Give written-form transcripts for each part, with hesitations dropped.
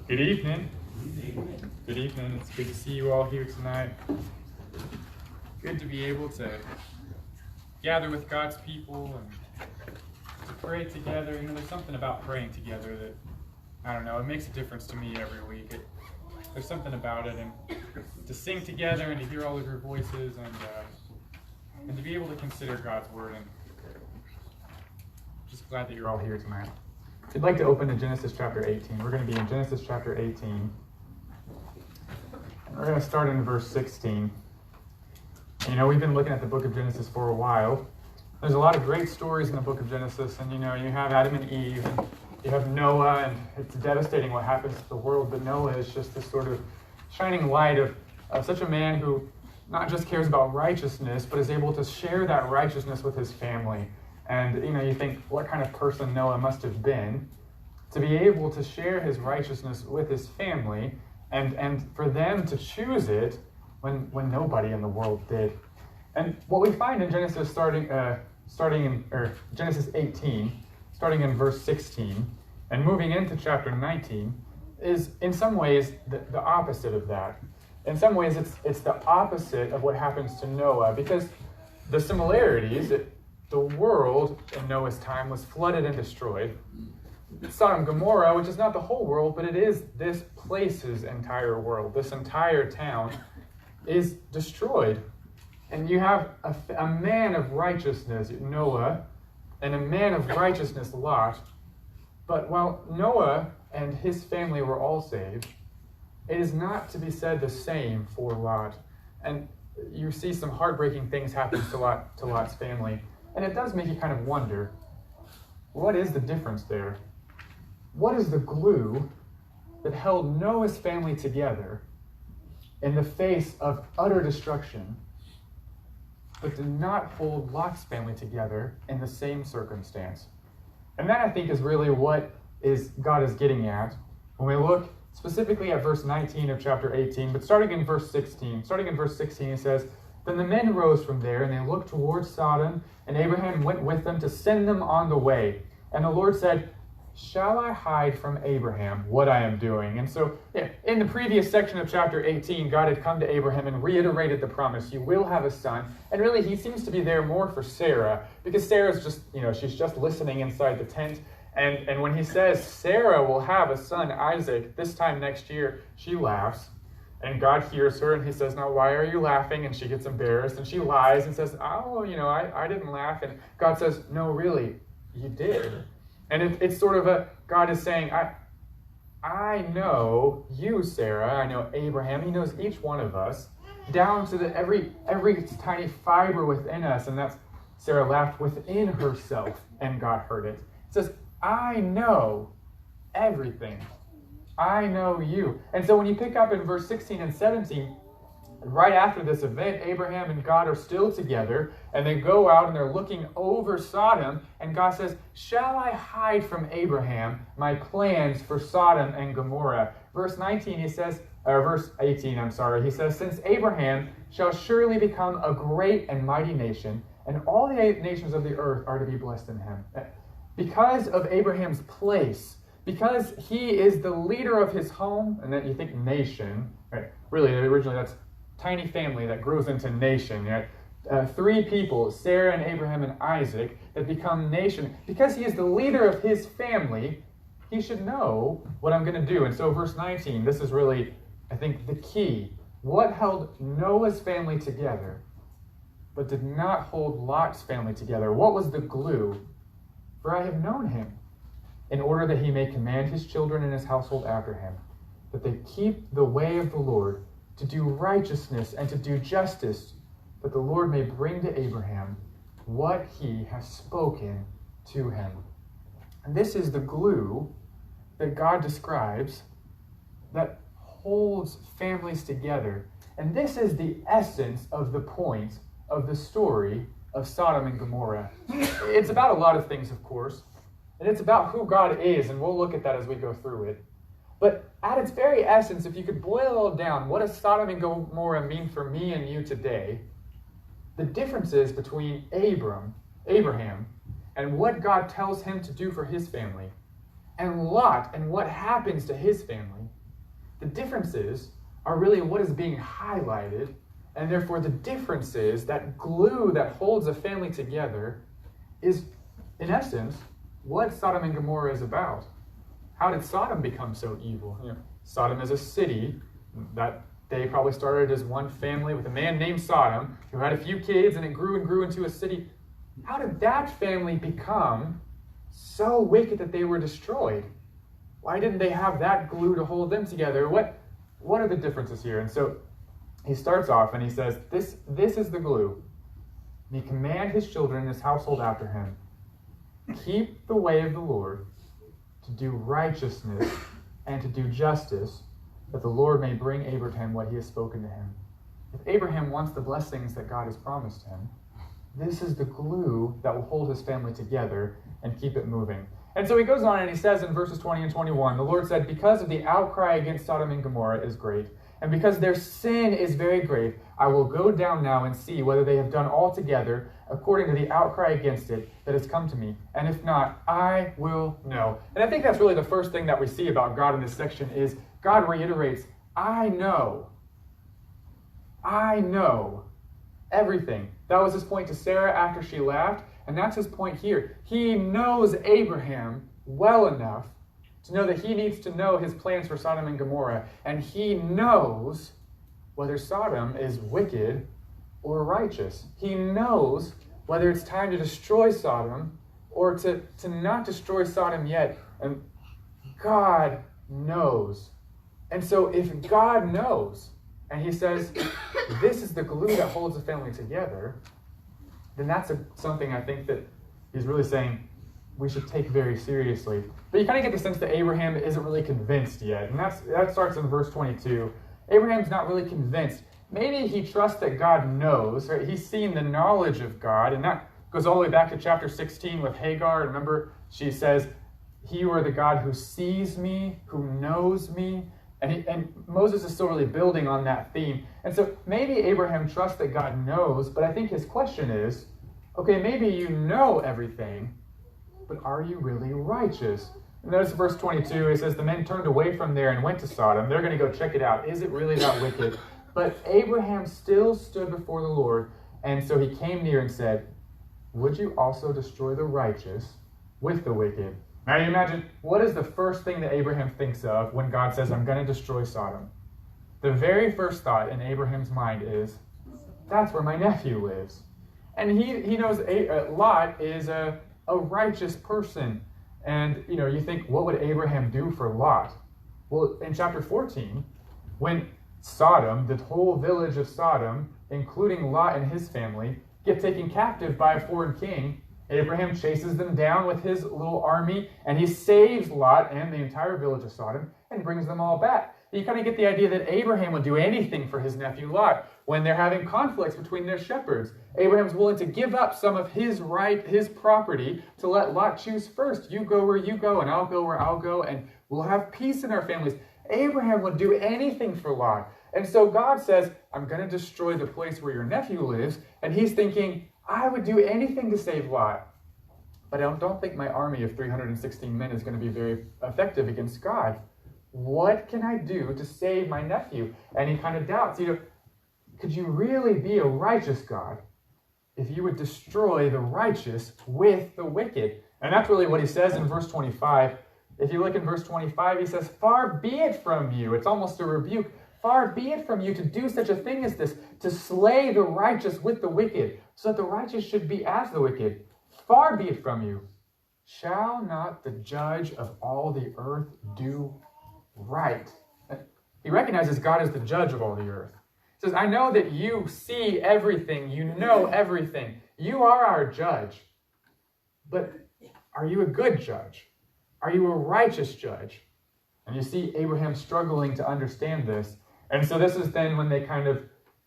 Good evening. Good evening. It's good to see you all here tonight. Good to be able to gather with God's people and to pray together. You know, there's something about praying together that, I don't know, it makes a difference to me every week. There's something about it, and to sing together and to hear all of your voices and to be able to consider God's word. And just glad that you're all here tonight. If you'd like to open to Genesis chapter 18, we're going to be in Genesis chapter 18. And we're going to start in verse 16. You know, we've been looking at the book of Genesis for a while. There's a lot of great stories in the book of Genesis, and you know, you have Adam and Eve, and you have Noah, and it's devastating what happens to the world, but Noah is just this sort of shining light of such a man who not just cares about righteousness, but is able to share that righteousness with his family. And, you know, you think, what kind of person Noah must have been to be able to share his righteousness with his family and for them to choose it when nobody in the world did. And what we find in Genesis Genesis 18, starting in verse 16, and moving into chapter 19, is in some ways the opposite of that. In some ways, it's the opposite of what happens to Noah, because the similarities, the world in Noah's time was flooded and destroyed. Sodom and Gomorrah, which is not the whole world, but it is this place's entire world. This entire town is destroyed. And you have a man of righteousness, Noah, and a man of righteousness, Lot. But while Noah and his family were all saved, it is not to be said the same for Lot. And you see some heartbreaking things happen to Lot's family. And it does make you kind of wonder, what is the difference there? What is the glue that held Noah's family together in the face of utter destruction, but did not hold Lot's family together in the same circumstance? And that, I think, is really what God is getting at when we look specifically at verse 19 of chapter 18, but starting in verse 16. Starting in verse 16, it says, "Then the men rose from there, and they looked towards Sodom, and Abraham went with them to send them on the way. And the Lord said, 'Shall I hide from Abraham what I am doing?'" And so, in the previous section of chapter 18, God had come to Abraham and reiterated the promise, "You will have a son." And really, he seems to be there more for Sarah, because Sarah's just, she's just listening inside the tent. And when he says Sarah will have a son, Isaac, this time next year, she laughs. And God hears her, and he says, "Now, why are you laughing?" And she gets embarrassed, and she lies and says, "Oh, I didn't laugh." And God says, "No, really, you did." And it's sort of God is saying, I know you, Sarah. I know Abraham. He knows each one of us, down to every tiny fiber within us. And that's, Sarah laughed within herself, and God heard it. It says, I know everything. I know you. And so when you pick up in verse 16 and 17, right after this event, Abraham and God are still together, and they go out and they're looking over Sodom, and God says, "Shall I hide from Abraham my plans for Sodom and Gomorrah?" Verse 18, he says, he says, "Since Abraham shall surely become a great and mighty nation, and all the nations of the earth are to be blessed in him." Because of Abraham's place, because he is the leader of his home, and then you think nation, right? Really, originally that's tiny family that grows into nation. Right? Three people, Sarah and Abraham and Isaac, that become nation. Because he is the leader of his family, he should know what I'm going to do. And so verse 19, this is really, I think, the key. What held Noah's family together, but did not hold Lot's family together? What was the glue? "For I have known him, in order that he may command his children and his household after him, that they keep the way of the Lord, to do righteousness and to do justice, that the Lord may bring to Abraham what he has spoken to him." And this is the glue that God describes that holds families together. And this is the essence of the point of the story of Sodom and Gomorrah. It's about a lot of things, of course, and it's about who God is, and we'll look at that as we go through it. But at its very essence, if you could boil it all down, what does Sodom and Gomorrah mean for me and you today? The differences between Abraham, and what God tells him to do for his family, and Lot and what happens to his family, The differences are really what is being highlighted, and therefore the differences, that glue that holds a family together, is, in essence, what Sodom and Gomorrah is about. How did Sodom become so evil? Sodom is a city that they probably started as one family with a man named Sodom who had a few kids, and it grew and grew into a city. How did that family become so wicked that they were destroyed? Why didn't they have that glue to hold them together? What are the differences here? And so he starts off and he says, this is the glue. And he command his children and his household after him, keep the way of the Lord, to do righteousness and to do justice, that the Lord may bring Abraham what he has spoken to him. If Abraham wants the blessings that God has promised him, this is the glue that will hold his family together and keep it moving. And so he goes on and he says in verses 20 and 21, the Lord said, because of the outcry against Sodom and Gomorrah is great, and because their sin is very great, I will go down now and see whether they have done altogether according to the outcry against it that has come to me. And if not, I will know. And I think that's really the first thing that we see about God in this section is God reiterates, I know everything. That was his point to Sarah after she laughed, and that's his point here. He knows Abraham well enough to know that he needs to know his plans for Sodom and Gomorrah, and he knows whether Sodom is wicked or righteous. He knows whether it's time to destroy Sodom or to not destroy Sodom yet, and God knows. And so if God knows, and he says, this is the glue that holds the family together, then that's something I think that he's really saying we should take very seriously. But you kind of get the sense that Abraham isn't really convinced yet. And that starts in verse 22. Abraham's not really convinced. Maybe he trusts that God knows, right? He's seen the knowledge of God. And that goes all the way back to chapter 16 with Hagar. Remember, she says, you are the God who sees me, who knows me. And Moses is still really building on that theme. And so maybe Abraham trusts that God knows, but I think his question is, okay, maybe you know everything, but are you really righteous? And notice verse 22, it says, the men turned away from there and went to Sodom. They're going to go check it out. Is it really that wicked? But Abraham still stood before the Lord, and so he came near and said, would you also destroy the righteous with the wicked? Now you imagine, what is the first thing that Abraham thinks of when God says, I'm going to destroy Sodom? The very first thought in Abraham's mind is, that's where my nephew lives. And he knows Lot is a righteous person. And, you think, what would Abraham do for Lot? Well, in chapter 14, when Sodom, the whole village of Sodom, including Lot and his family, get taken captive by a foreign king, Abraham chases them down with his little army, and he saves Lot and the entire village of Sodom and brings them all back. You kind of get the idea that Abraham would do anything for his nephew Lot when they're having conflicts between their shepherds. Abraham's willing to give up some of his property to let Lot choose first. You go where you go, and I'll go where I'll go, and we'll have peace in our families. Abraham would do anything for Lot. And so God says, I'm going to destroy the place where your nephew lives, and he's thinking, I would do anything to save Lot. But I don't think my army of 316 men is going to be very effective against God. What can I do to save my nephew? And he kind of doubts, could you really be a righteous God if you would destroy the righteous with the wicked? And that's really what he says in verse 25. If you look in verse 25, he says, far be it from you. It's almost a rebuke. Far be it from you to do such a thing as this, to slay the righteous with the wicked, so that the righteous should be as the wicked. Far be it from you. Shall not the judge of all the earth do right? He recognizes God as the judge of all the earth. He says, I know that you see everything, you know everything. You are our judge. But are you a good judge? Are you a righteous judge? And you see Abraham struggling to understand this. And so this is then when they kind of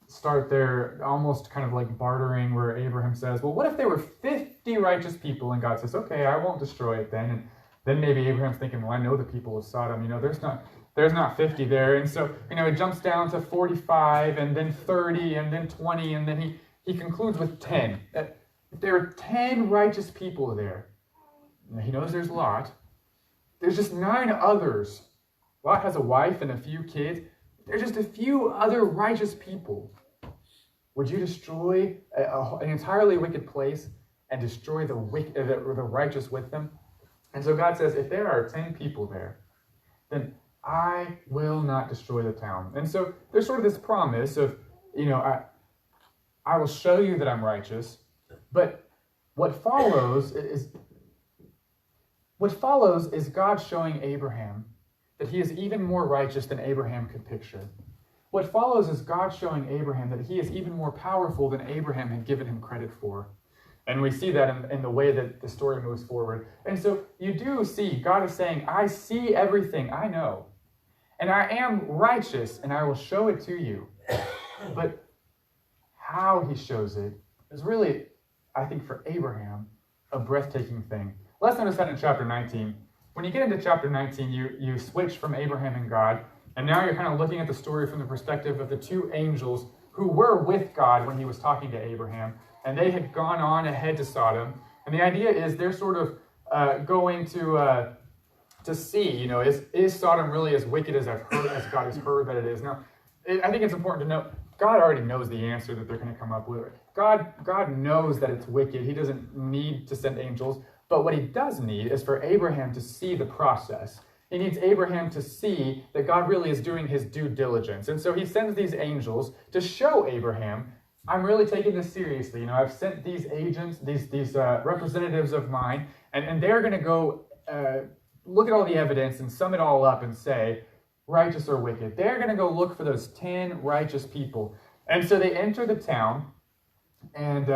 start their almost kind of like bartering, where Abraham says, well, what if there were 50 righteous people? And God says, okay, I won't destroy it then. And then maybe Abraham's thinking, well, I know the people of Sodom, there's not 50 there. And so, it jumps down to 45 and then 30 and then 20. And then he concludes with 10. That if there are 10 righteous people there, he knows there's Lot, there's just 9 others Lot has a wife and a few kids. There's just a few other righteous people. Would you destroy an entirely wicked place and destroy the righteous with them? And so God says, if there are 10 people there, then I will not destroy the town. And so there's sort of this promise of, I will show you that I'm righteous, but what follows is God showing Abraham that he is even more righteous than Abraham could picture. What follows is God showing Abraham that he is even more powerful than Abraham had given him credit for. And we see that in the way that the story moves forward. And so you do see God is saying, I see everything, I know. And I am righteous, and I will show it to you. But how he shows it is really, I think, for Abraham, a breathtaking thing. Let's notice that in chapter 19. When you get into chapter 19, you switch from Abraham and God, and now you're kind of looking at the story from the perspective of the two angels who were with God when he was talking to Abraham, and they had gone on ahead to Sodom. And the idea is they're sort of going to see, is Sodom really as wicked as as God has heard that it is? Now, I think it's important to note, God already knows the answer that they're going to come up with. God knows that it's wicked. He doesn't need to send angels. But what he does need is for Abraham to see the process. He needs Abraham to see that God really is doing his due diligence. And so he sends these angels to show Abraham, I'm really taking this seriously. I've sent these agents, these representatives of mine, and they're going to go look at all the evidence and sum it all up and say, righteous or wicked. They're going to go look for those 10 righteous people. And so they enter the town, and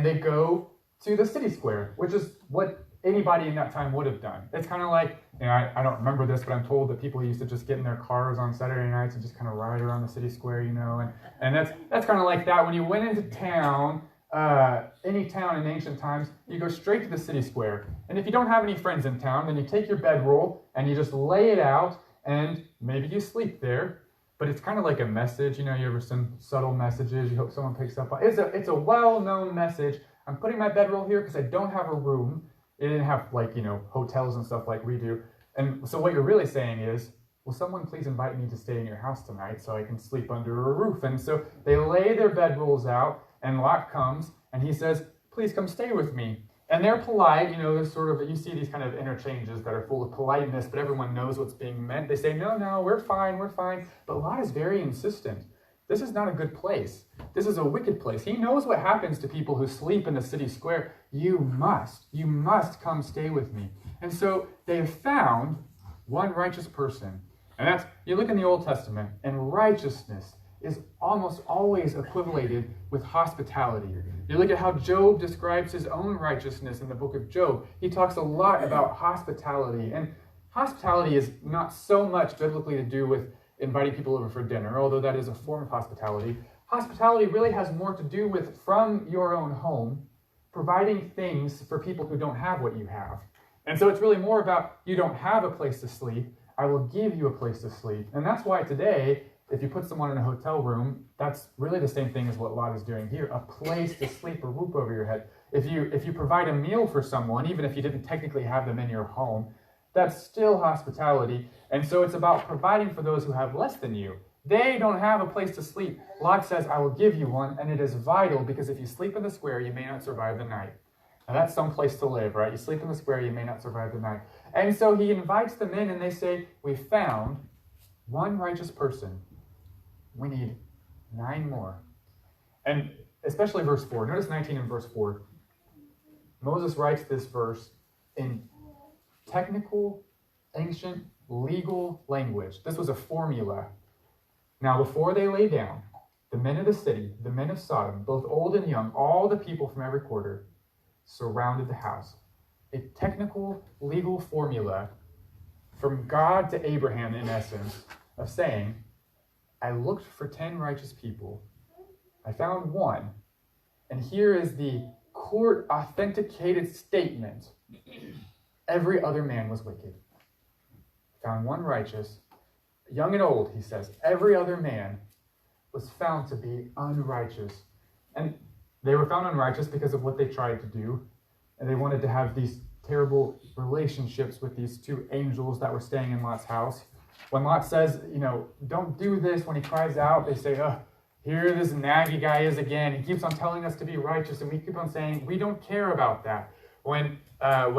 they go to the city square, which is what anybody in that time would have done. It's kind of like, I don't remember this, but I'm told that people used to just get in their cars on Saturday nights and just kind of ride around the city square, and that's kind of like that. When you went into town, any town in ancient times, you go straight to the city square. And if you don't have any friends in town, then you take your bedroll and you just lay it out, and maybe you sleep there. But it's kind of like a message, you ever send subtle messages, you hope someone picks up on. It's a well-known message. I'm putting my bedroll here because I don't have a room. It didn't have hotels and stuff like we do. And so what you're really saying is, will someone please invite me to stay in your house tonight so I can sleep under a roof? And so they lay their bedrolls out, and Lot comes, and he says, please come stay with me. And they're polite, there's sort of, you see these kind of interchanges that are full of politeness, but everyone knows what's being meant. They say, no, we're fine. But Lot is very insistent. This is not a good place. This is a wicked place. He knows what happens to people who sleep in the city square. You must come stay with me. And so they have found one righteous person. And that's, you look in the Old Testament, and righteousness is almost always equated with hospitality. You look at how Job describes his own righteousness in the book of Job. He talks a lot about hospitality. And hospitality is not so much biblically to do with inviting people over for dinner, although that is a form of hospitality. Hospitality really has more to do with, from your own home, providing things for people who don't have what you have. And so it's really more about, you don't have a place to sleep, I will give you a place to sleep. And that's why today, if you put someone in a hotel room, that's really the same thing as what Lot is doing here, a place to sleep, a roof over your head. If you provide a meal for someone, even if you didn't technically have them in your home, that's still hospitality. And so it's about providing for those who have less than you. They don't have a place to sleep. Lot says, I will give you one, and it is vital, because if you sleep in the square, you may not survive the night. Now that's some place to live, right? You sleep in the square, you may not survive the night. And so he invites them in, and they say, we found one righteous person. We need 9 more. And especially verse 4. Notice 19 and verse 4. Moses writes this verse in technical, ancient, legal language. This was a formula. Now, before they lay down, the men of the city, the men of Sodom, both old and young, all the people from every quarter, surrounded the house. A technical, legal formula from God to Abraham, in essence, of saying, I looked for 10 righteous people. I found one. And here is the court-authenticated statement. Every other man was wicked. Found one righteous. Young and old, he says. Every other man was found to be unrighteous. And they were found unrighteous because of what they tried to do. And they wanted to have these terrible relationships with these 2 angels that were staying in Lot's house. When Lot says, don't do this, when he cries out, they say, oh, here this naggy guy is again. He keeps on telling us to be righteous, and we keep on saying, we don't care about that. When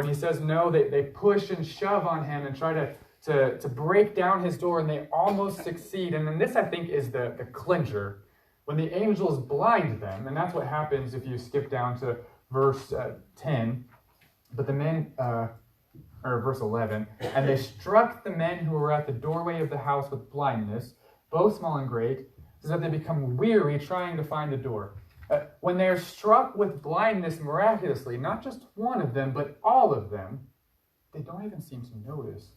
he says no, they push and shove on him and try to break down his door, and they almost succeed. And then this, I think, is the clincher. When the angels blind them, and that's what happens if you skip down to verse 10, but the men, or verse 11, and they struck the men who were at the doorway of the house with blindness, both small and great, so that they become weary trying to find the door. When they're struck with blindness miraculously, not just one of them, but all of them, they don't even seem to notice.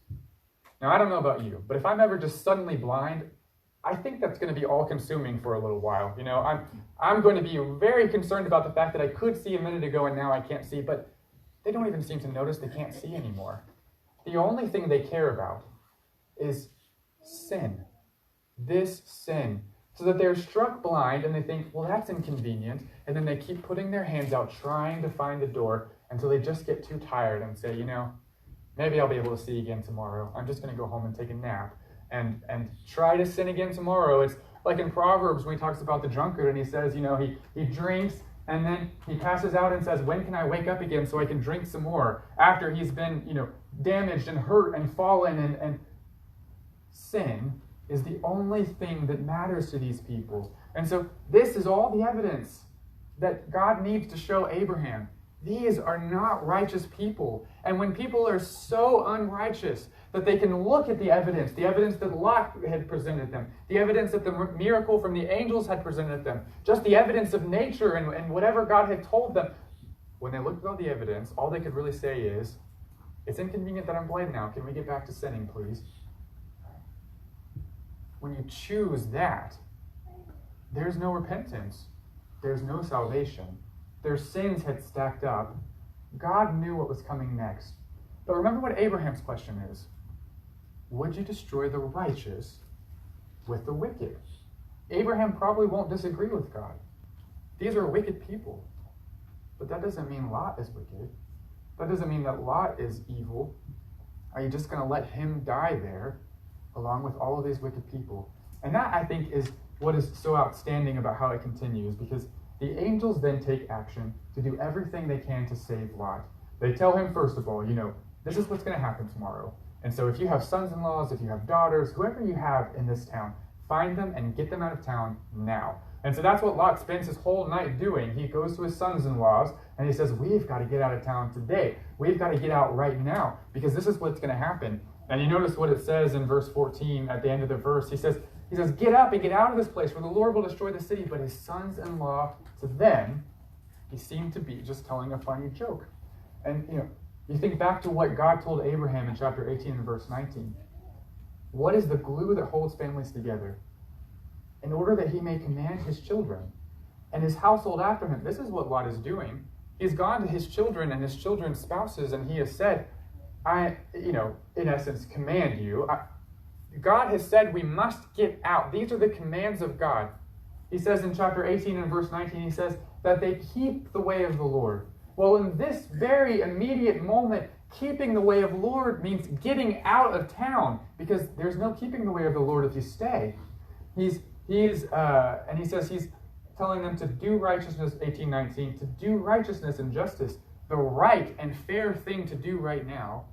Now, I don't know about you, but if I'm ever just suddenly blind, I think that's going to be all-consuming for a little while. I'm going to be very concerned about the fact that I could see a minute ago and now I can't see, but they don't even seem to notice they can't see anymore. The only thing they care about is sin. This sin. So that they're struck blind and they think, well, that's inconvenient. And then they keep putting their hands out trying to find the door until they just get too tired and say, maybe I'll be able to see again tomorrow. I'm just going to go home and take a nap and try to sin again tomorrow. It's like in Proverbs when he talks about the drunkard and he says, he drinks and then he passes out and says, when can I wake up again so I can drink some more? After he's been, damaged and hurt and fallen and sin is the only thing that matters to these people. And so this is all the evidence that God needs to show Abraham. These are not righteous people. And when people are so unrighteous that they can look at the evidence that Lot had presented them, the evidence that the miracle from the angels had presented them, just the evidence of nature and whatever God had told them, when they looked at all the evidence, all they could really say is, it's inconvenient that I'm blind now. Can we get back to sinning, please? When you choose that, there's no repentance. There's no salvation. Their sins had stacked up. God knew what was coming next. But remember what Abraham's question is. Would you destroy the righteous with the wicked? Abraham probably won't disagree with God. These are wicked people. But that doesn't mean Lot is wicked. That doesn't mean that Lot is evil. Are you just going to let him die there along with all of these wicked people? And that, I think, is what is so outstanding about how it continues, because the angels then take action to do everything they can to save Lot. They tell him, first of all, this is what's going to happen tomorrow. And so if you have sons-in-laws, if you have daughters, whoever you have in this town, find them and get them out of town now. And so that's what Lot spends his whole night doing. He goes to his sons-in-laws and he says, we've got to get out of town today. We've got to get out right now because this is what's going to happen. And you notice what it says in verse 14 at the end of the verse. He says, get up and get out of this place, for the Lord will destroy the city. But his sons-in-law, to them, he seemed to be just telling a funny joke. And, you think back to what God told Abraham in chapter 18 and verse 19. What is the glue that holds families together? In order that he may command his children and his household after him. This is what Lot is doing. He's gone to his children and his children's spouses, and he has said, I, in essence, command you. God has said we must get out. These are the commands of God. He says in chapter 18 and verse 19, he says that they keep the way of the Lord. Well, in this very immediate moment, keeping the way of the Lord means getting out of town, because there's no keeping the way of the Lord if you stay. And he says he's telling them to do righteousness, 18:19, to do righteousness and justice. The right and fair thing to do right now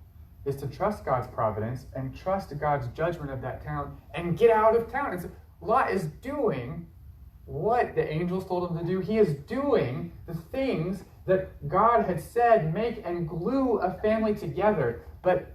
is to trust God's providence and trust God's judgment of that town and get out of town. And so Lot is doing what the angels told him to do. He is doing the things that God had said make and glue a family together. But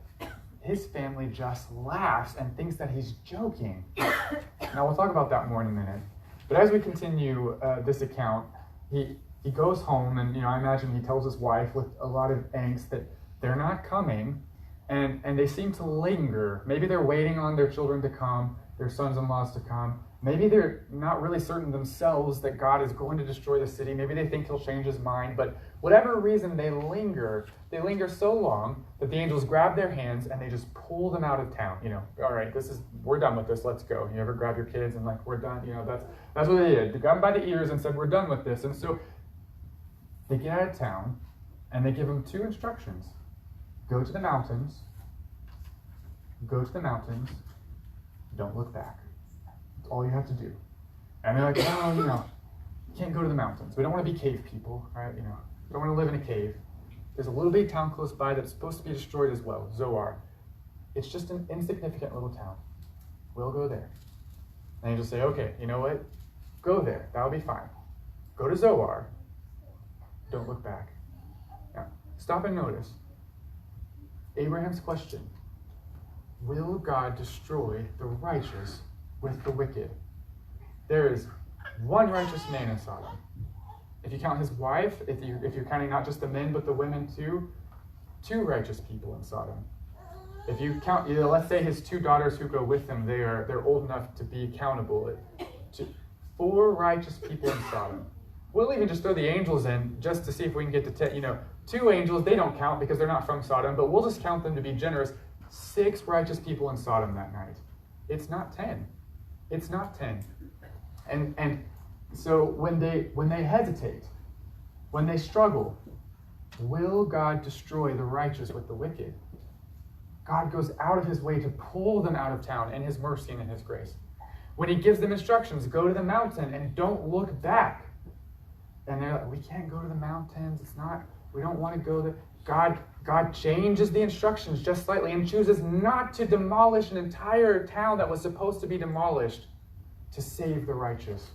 his family just laughs and thinks that he's joking. Now, we'll talk about that more in a minute. But as we continue this account, he goes home, and I imagine he tells his wife with a lot of angst that they're not coming, and they seem to linger. Maybe they're waiting on their children to come, their sons-in-laws to come. Maybe they're not really certain themselves that God is going to destroy the city. Maybe they think he'll change his mind. But whatever reason, they linger so long that the angels grab their hands and they just pull them out of town. All right, we're done with this. Let's go. You ever grab your kids and we're done? That's what they did. They grabbed them by the ears and said, we're done with this. And so they get out of town and they give them two instructions. Go to the mountains don't look back. That's all you have to do. And they're like, oh, you can't go to the mountains. We don't want to be cave people, right? We don't want to live in a cave. There's a little bitty town close by that's supposed to be destroyed as well, Zoar. It's just an insignificant little town. We'll go there. And you just say, okay, you know what? Go there. That'll be fine. Go to Zoar. Don't look back. Now, stop and notice. Abraham's question, will God destroy the righteous with the wicked? There is one righteous man in Sodom. If you count his wife, if you're counting not just the men but the women too, 2 righteous people in Sodom. If you count, let's say his 2 daughters who go with him, they're old enough to be accountable. 4 righteous people in Sodom. We'll even just throw the angels in just to see if we can get to 2 angels. They don't count because they're not from Sodom, but we'll just count them to be generous. 6 righteous people in Sodom that night. It's not 10. It's not 10. And so when they hesitate, when they struggle, will God destroy the righteous with the wicked? God goes out of his way to pull them out of town in his mercy and in his grace. When he gives them instructions, go to the mountain and don't look back. And they're like, we can't go to the mountains. We don't want to go there. God changes the instructions just slightly and chooses not to demolish an entire town that was supposed to be demolished to save the righteous.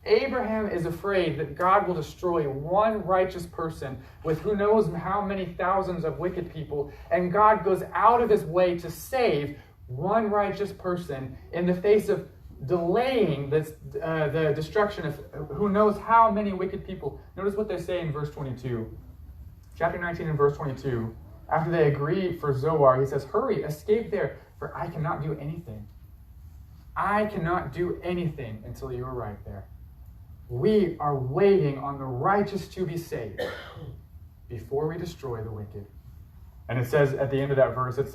Abraham is afraid that God will destroy one righteous person with who knows how many thousands of wicked people, and God goes out of his way to save one righteous person in the face of delaying the destruction of who knows how many wicked people. Notice what they say in verse 22. Chapter 19 and verse 22. After they agree for Zoar, he says, hurry, escape there, for I cannot do anything. I cannot do anything until you arrive there. We are waiting on the righteous to be saved before we destroy the wicked. And it says at the end of that verse, verse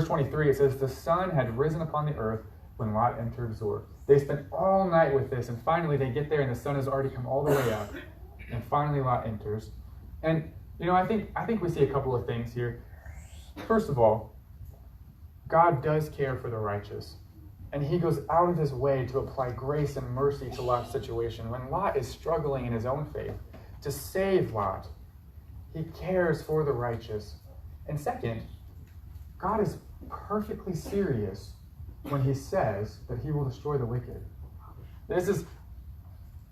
23, it says, the sun had risen upon the earth when Lot entered Zoar. They spent all night with this, and finally they get there and the sun has already come all the way up. And finally Lot enters. And, I think we see a couple of things here. First of all, God does care for the righteous. And he goes out of his way to apply grace and mercy to Lot's situation. When Lot is struggling in his own faith, to save Lot, he cares for the righteous. And second, God is perfectly serious when he says that he will destroy the wicked. This is,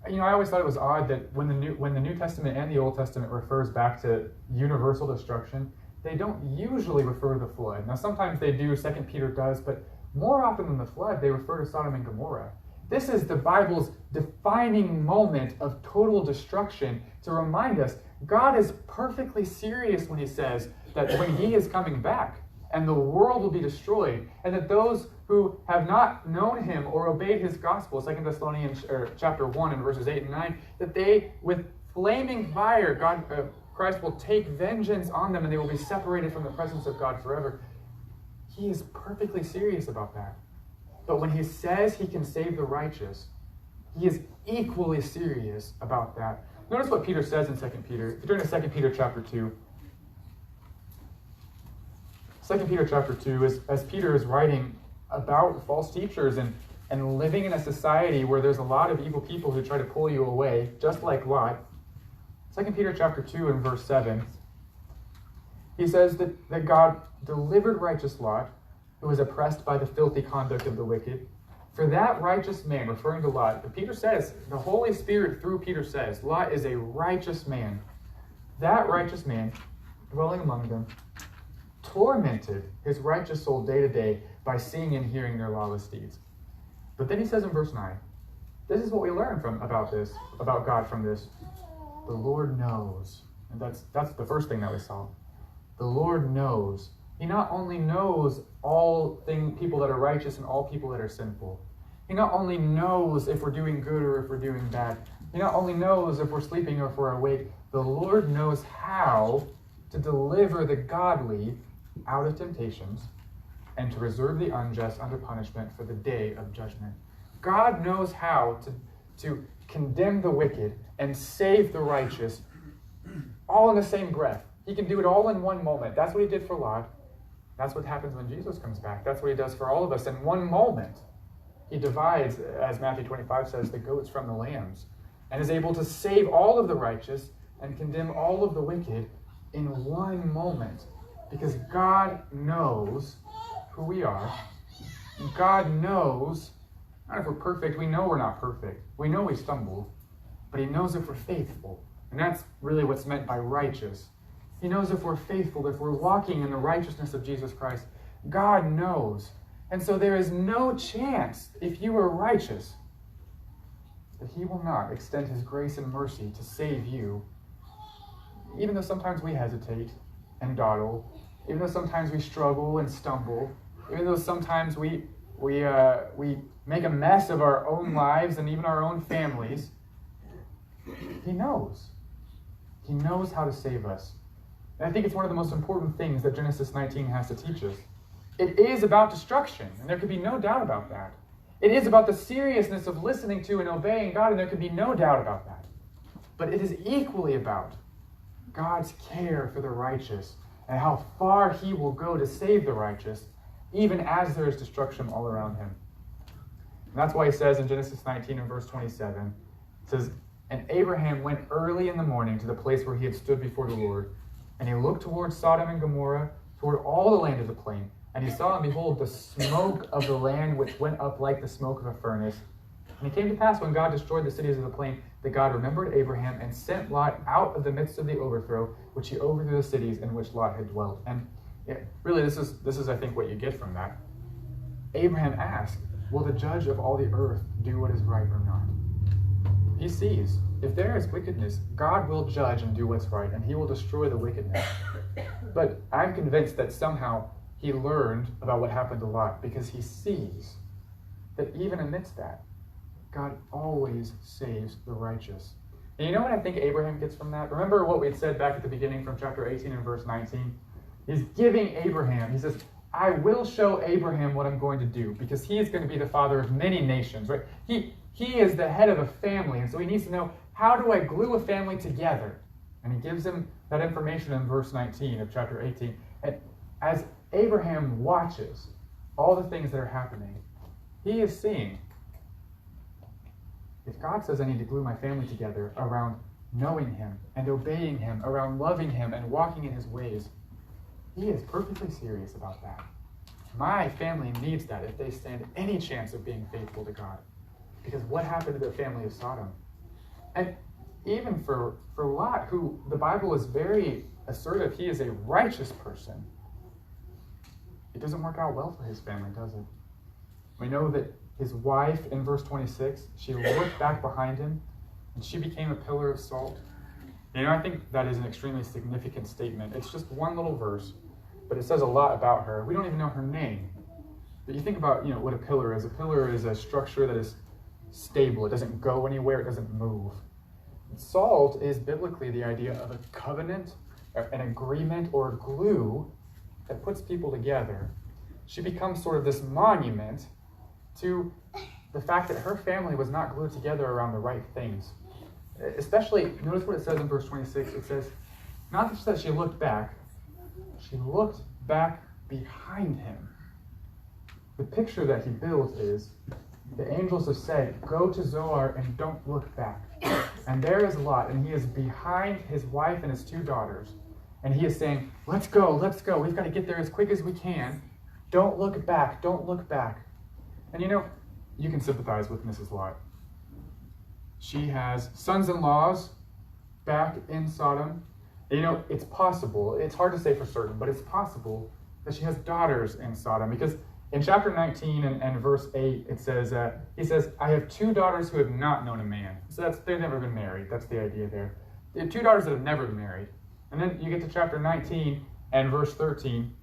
I always thought it was odd that when the New Testament and the Old Testament refers back to universal destruction, they don't usually refer to the flood. Now, sometimes they do, 2 Peter does, but more often than the flood, they refer to Sodom and Gomorrah. This is the Bible's defining moment of total destruction to remind us God is perfectly serious when he says that when he is coming back and the world will be destroyed, and that those who have not known him or obeyed his gospel, 2 Thessalonians chapter 1 and verses 8 and 9, that they, with flaming fire, Christ will take vengeance on them and they will be separated from the presence of God forever. He is perfectly serious about that. But when he says he can save the righteous, he is equally serious about that. Notice what Peter says in 2 Peter. If you turn to 2 Peter chapter 2. 2 Peter chapter 2, as Peter is writing about false teachers and living in a society where there's a lot of evil people who try to pull you away, just like Lot. 2 Peter chapter 2 and verse 7, he says that God delivered righteous Lot, who was oppressed by the filthy conduct of the wicked. For that righteous man, referring to Lot, but Peter says, the Holy Spirit through Peter says, Lot is a righteous man. That righteous man, dwelling among them, tormented his righteous soul day to day by seeing and hearing their lawless deeds. But then he says in verse 9, this is what we learn about God from this. The Lord knows. And that's the first thing that we saw. The Lord knows. He not only knows all people that are righteous and all people that are sinful. He not only knows if we're doing good or if we're doing bad. He not only knows if we're sleeping or if we're awake. The Lord knows how to deliver the godly out of temptations and to reserve the unjust under punishment for the day of judgment. God knows how to condemn the wicked and save the righteous all in the same breath. He can do it all in one moment. That's what he did for Lot. That's what happens when Jesus comes back. That's what he does for all of us. In one moment, he divides, as Matthew 25 says, the goats from the lambs, and is able to save all of the righteous and condemn all of the wicked in one moment. Because God knows who we are. God knows, not if we're perfect, we know we're not perfect. We know we stumbled, but he knows if we're faithful. And that's really what's meant by righteous. He knows if we're faithful, if we're walking in the righteousness of Jesus Christ. God knows. And so there is no chance, if you are righteous, that he will not extend his grace and mercy to save you, even though sometimes we hesitate and dawdle, even though sometimes we struggle and stumble, even though sometimes we make a mess of our own lives and even our own families. He knows. He knows how to save us. And I think it's one of the most important things that Genesis 19 has to teach us. It is about destruction, and there could be no doubt about that. It is about the seriousness of listening to and obeying God, and there could be no doubt about that. But it is equally about God's care for the righteous and how far he will go to save the righteous, even as there is destruction all around him. And that's why he says in Genesis 19 and verse 27, it says, "And Abraham went early in the morning to the place where he had stood before the Lord, and he looked toward Sodom and Gomorrah, toward all the land of the plain. And he saw, and behold, the smoke of the land which went up like the smoke of a furnace. And it came to pass, when God destroyed the cities of the plain, that God remembered Abraham and sent Lot out of the midst of the overthrow, which he overthrew the cities in which Lot had dwelt." And really, this is, I think, what you get from that. Abraham asked, will the judge of all the earth do what is right or not? He sees, if there is wickedness, God will judge and do what's right, and he will destroy the wickedness. But I'm convinced that somehow he learned about what happened to Lot, because he sees that even amidst that, God always saves the righteous. And you know what I think Abraham gets from that? Remember what we had said back at the beginning from chapter 18 and verse 19? He's giving Abraham, he says, I will show Abraham what I'm going to do, because he is going to be the father of many nations, right? He is the head of a family, and so he needs to know, how do I glue a family together? And he gives him that information in verse 19 of chapter 18. And as Abraham watches all the things that are happening, he is seeing, if God says I need to glue my family together around knowing him and obeying him, around loving him and walking in his ways, he is perfectly serious about that. My family needs that if they stand any chance of being faithful to God. Because what happened to the family of Sodom? And even for Lot, who the Bible is very assertive, he is a righteous person. It doesn't work out well for his family, does it? We know that his wife, in verse 26, she looked back behind him, and she became a pillar of salt. You know, I think that is an extremely significant statement. It's just one little verse, but it says a lot about her. We don't even know her name. But you think about, what a pillar is. A pillar is a structure that is stable. It doesn't go anywhere. It doesn't move. Salt is biblically the idea of a covenant, an agreement, or a glue that puts people together. She becomes sort of this monument to the fact that her family was not glued together around the right things. Especially, notice what it says in verse 26. It says, not just that she looked back, she looked back behind him. The picture that he builds is, the angels have said, go to Zoar and don't look back. And there is Lot, and he is behind his wife and his two daughters. And he is saying, let's go. We've got to get there as quick as we can. Don't look back. And you can sympathize with Mrs. Lot. She has sons-in-laws back in Sodom. It's possible, it's hard to say for certain, but it's possible that she has daughters in Sodom, because in chapter 19 and verse 8, it says, he says, I have two daughters who have not known a man. So they've never been married. That's the idea there. They have two daughters that have never been married. And then you get to chapter 19 and verse 14,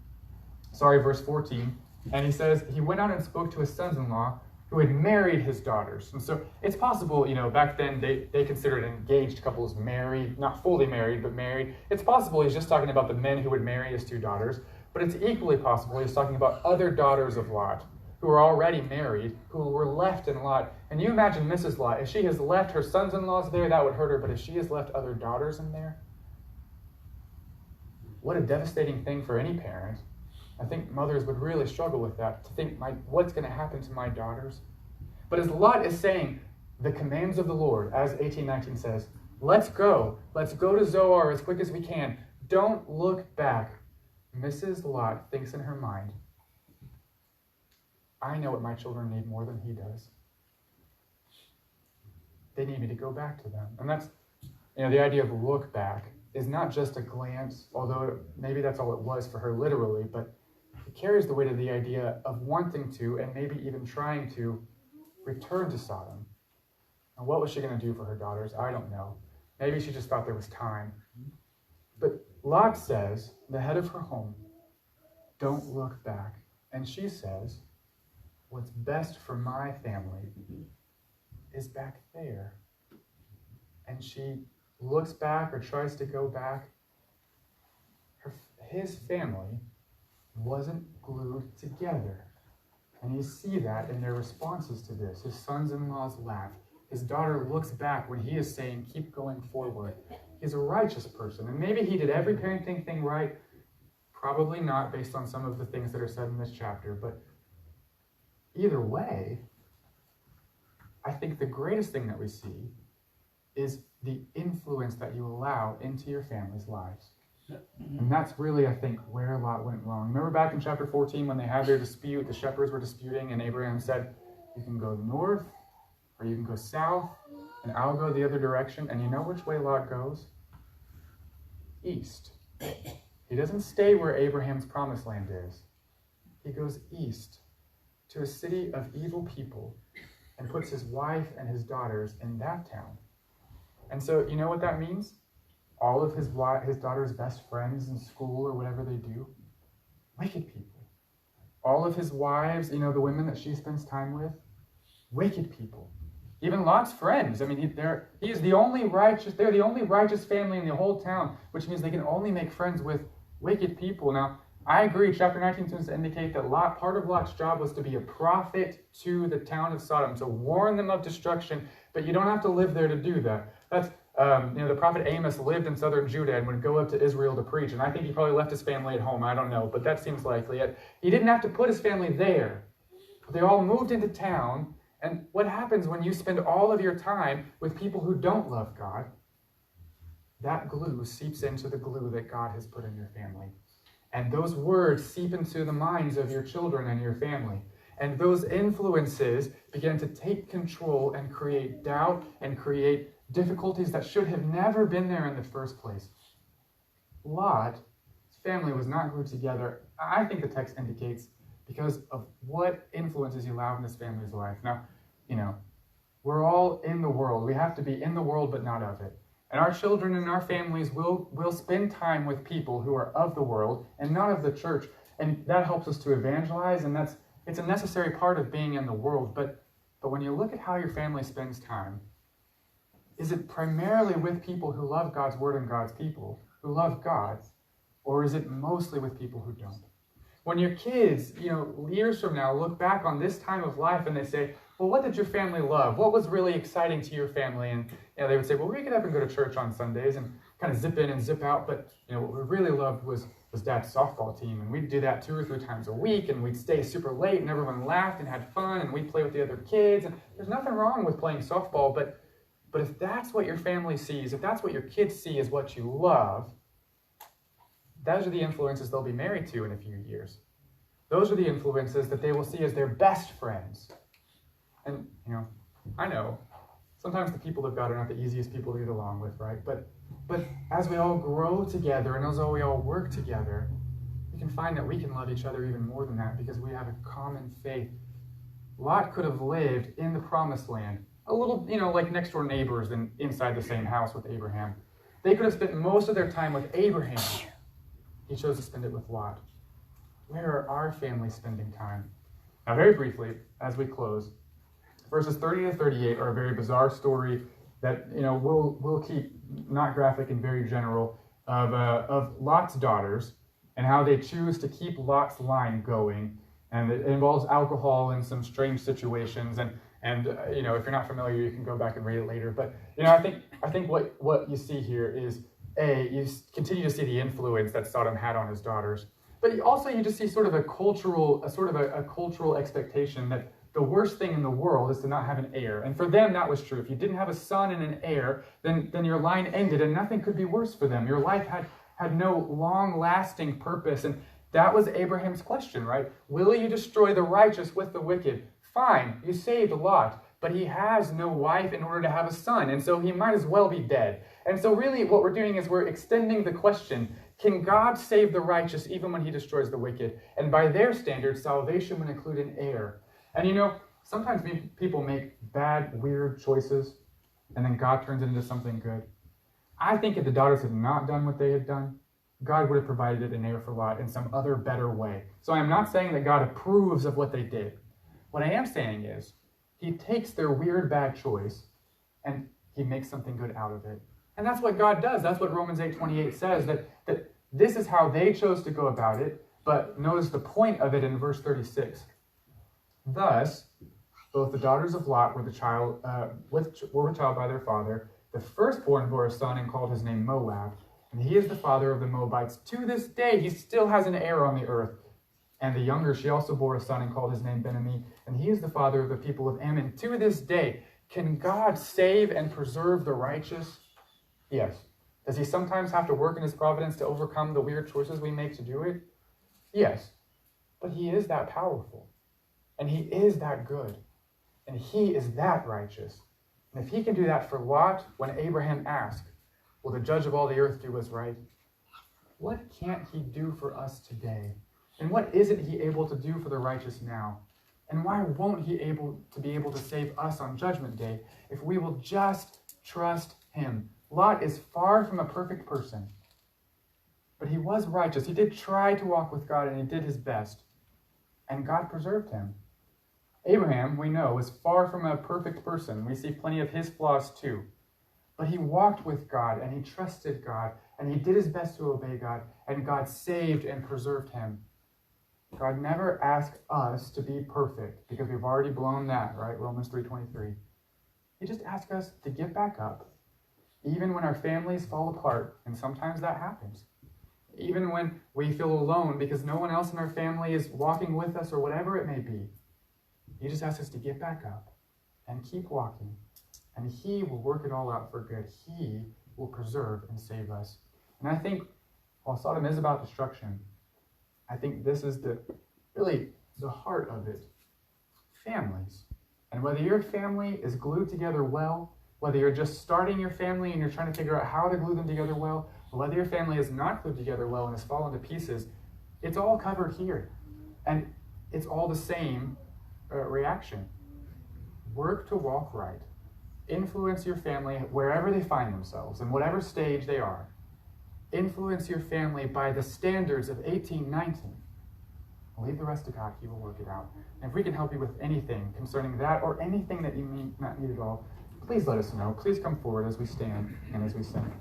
verse 14, and he says, he went out and spoke to his sons-in-law who had married his daughters. And so it's possible, back then they considered engaged couples married, not fully married, but married. It's possible he's just talking about the men who would marry his two daughters, but it's equally possible he's talking about other daughters of Lot who are already married, who were left in Lot. And you imagine Mrs. Lot, if she has left her sons-in-laws there, that would hurt her, but if she has left other daughters in there, what a devastating thing for any parent I think mothers would really struggle with that, to think, what's going to happen to my daughters? But as Lot is saying, the commands of the Lord, as 18:19 says, let's go to Zoar as quick as we can. Don't look back. Mrs. Lot thinks in her mind, I know what my children need more than he does. They need me to go back to them. And that's, the idea of look back is not just a glance, although maybe that's all it was for her literally, but it carries the weight of the idea of wanting to, and maybe even trying to, return to Sodom. And what was she going to do for her daughters? I don't know. Maybe she just thought there was time. But Lot says, the head of her home, don't look back. And she says, what's best for my family is back there. And she looks back or tries to go back. His family wasn't glued together. And you see that in their responses to this. His sons-in-laws laugh. His daughter looks back when he is saying, keep going forward. He's a righteous person. And maybe he did every parenting thing right. Probably not, based on some of the things that are said in this chapter. But either way, I think the greatest thing that we see is the influence that you allow into your family's lives. And that's really, I think, where Lot went wrong. Remember back in chapter 14 when they had their dispute, the shepherds were disputing, and Abraham said, you can go north, or you can go south, and I'll go the other direction. And you know which way Lot goes? East. He doesn't stay where Abraham's promised land is. He goes east to a city of evil people and puts his wife and his daughters in that town. And so, you know what that means? All of his daughter's best friends in school or whatever they do, wicked people. All of his wives, the women that she spends time with, wicked people. Even Lot's friends. I mean, they're the only righteous family in the whole town, which means they can only make friends with wicked people. Now, I agree, chapter 19 seems to indicate that part of Lot's job was to be a prophet to the town of Sodom, to warn them of destruction, but you don't have to live there to do that. That's the prophet Amos lived in southern Judah and would go up to Israel to preach, and I think he probably left his family at home. I don't know, but that seems likely. He didn't have to put his family there. They all moved into town, and what happens when you spend all of your time with people who don't love God? That glue seeps into the glue that God has put in your family. And those words seep into the minds of your children and your family. And those influences begin to take control and create doubt and create difficulties that should have never been there in the first place. Lot's family was not glued together. I think the text indicates because of what influences he allowed in this family's life. Now, we're all in the world. We have to be in the world, but not of it. And our children and our families will spend time with people who are of the world and not of the church. And that helps us to evangelize, and it's a necessary part of being in the world. But when you look at how your family spends time, is it primarily with people who love God's word and God's people, who love God, or is it mostly with people who don't? When your kids, years from now, look back on this time of life and they say, well, what did your family love? What was really exciting to your family? And they would say, well, we get up and go to church on Sundays and kind of zip in and zip out. But what we really loved was Dad's softball team. And we'd do that 2 or 3 times a week. And we'd stay super late and everyone laughed and had fun. And we'd play with the other kids. And there's nothing wrong with playing softball. But if that's what your family sees, if that's what your kids see as what you love, those are the influences they'll be married to in a few years. Those are the influences that they will see as their best friends. And, I know, sometimes the people of God are not the easiest people to get along with, right? But as we all grow together and as we all work together, we can find that we can love each other even more than that because we have a common faith. Lot could have lived in the promised land, a little, like next door neighbors and inside the same house with Abraham. They could have spent most of their time with Abraham. He chose to spend it with Lot. Where are our families spending time? Now, very briefly, as we close, verses 30 to 38 are a very bizarre story that, we'll keep not graphic and very general of Lot's daughters and how they choose to keep Lot's line going. And it involves alcohol and some strange situations. And if you're not familiar, you can go back and read it later. But, I think what you see here is, you continue to see the influence that Sodom had on his daughters. But also you just see sort of a cultural expectation that the worst thing in the world is to not have an heir. And for them, that was true. If you didn't have a son and an heir, then your line ended, and nothing could be worse for them. Your life had no long-lasting purpose. And that was Abraham's question, right? Will you destroy the righteous with the wicked? Fine, you saved Lot, but he has no wife in order to have a son, and so he might as well be dead. And so really what we're doing is we're extending the question, can God save the righteous even when he destroys the wicked? And by their standards, salvation would include an heir. And sometimes people make bad, weird choices, and then God turns it into something good. I think if the daughters had not done what they had done, God would have provided an heir for Lot in some other better way. So I'm not saying that God approves of what they did. What I am saying is, he takes their weird, bad choice, and he makes something good out of it. And that's what God does. That's what Romans 8:28 says, that this is how they chose to go about it. But notice the point of it in verse 36. Thus, both the daughters of Lot were with child by their father. The firstborn bore a son and called his name Moab, and he is the father of the Moabites. To this day, he still has an heir on the earth. And the younger, she also bore a son and called his name Ben-Ammi, and he is the father of the people of Ammon. To this day, can God save and preserve the righteous? Yes. Does he sometimes have to work in his providence to overcome the weird choices we make to do it? Yes. But he is that powerful. And he is that good. And he is that righteous. And if he can do that for Lot, when Abraham asked, will the judge of all the earth do what's right? What can't he do for us today? And what isn't he able to do for the righteous now? And why won't he be able to save us on Judgment Day if we will just trust him? Lot is far from a perfect person, but he was righteous. He did try to walk with God, and he did his best, and God preserved him. Abraham, we know, was far from a perfect person. We see plenty of his flaws too, but he walked with God, and he trusted God, and he did his best to obey God, and God saved and preserved him. God never asked us to be perfect, because we've already blown that, right? Romans 3:23. He just asked us to get back up, even when our families fall apart, and sometimes that happens. Even when we feel alone because no one else in our family is walking with us or whatever it may be. He just asks us to get back up and keep walking, and he will work it all out for good. He will preserve and save us. And I think, while Sodom is about destruction, I think this is really the heart of it. Families. And whether your family is glued together well, whether you're just starting your family and you're trying to figure out how to glue them together well, or whether your family is not glued together well and has fallen to pieces, it's all covered here. And it's all the same reaction. Work to walk right. Influence your family wherever they find themselves, in whatever stage they are. Influence your family by the standards of 1819. Leave the rest to God. He will work it out. And if we can help you with anything concerning that or anything that you may not need at all, please let us know. Please come forward as we stand and as we sing.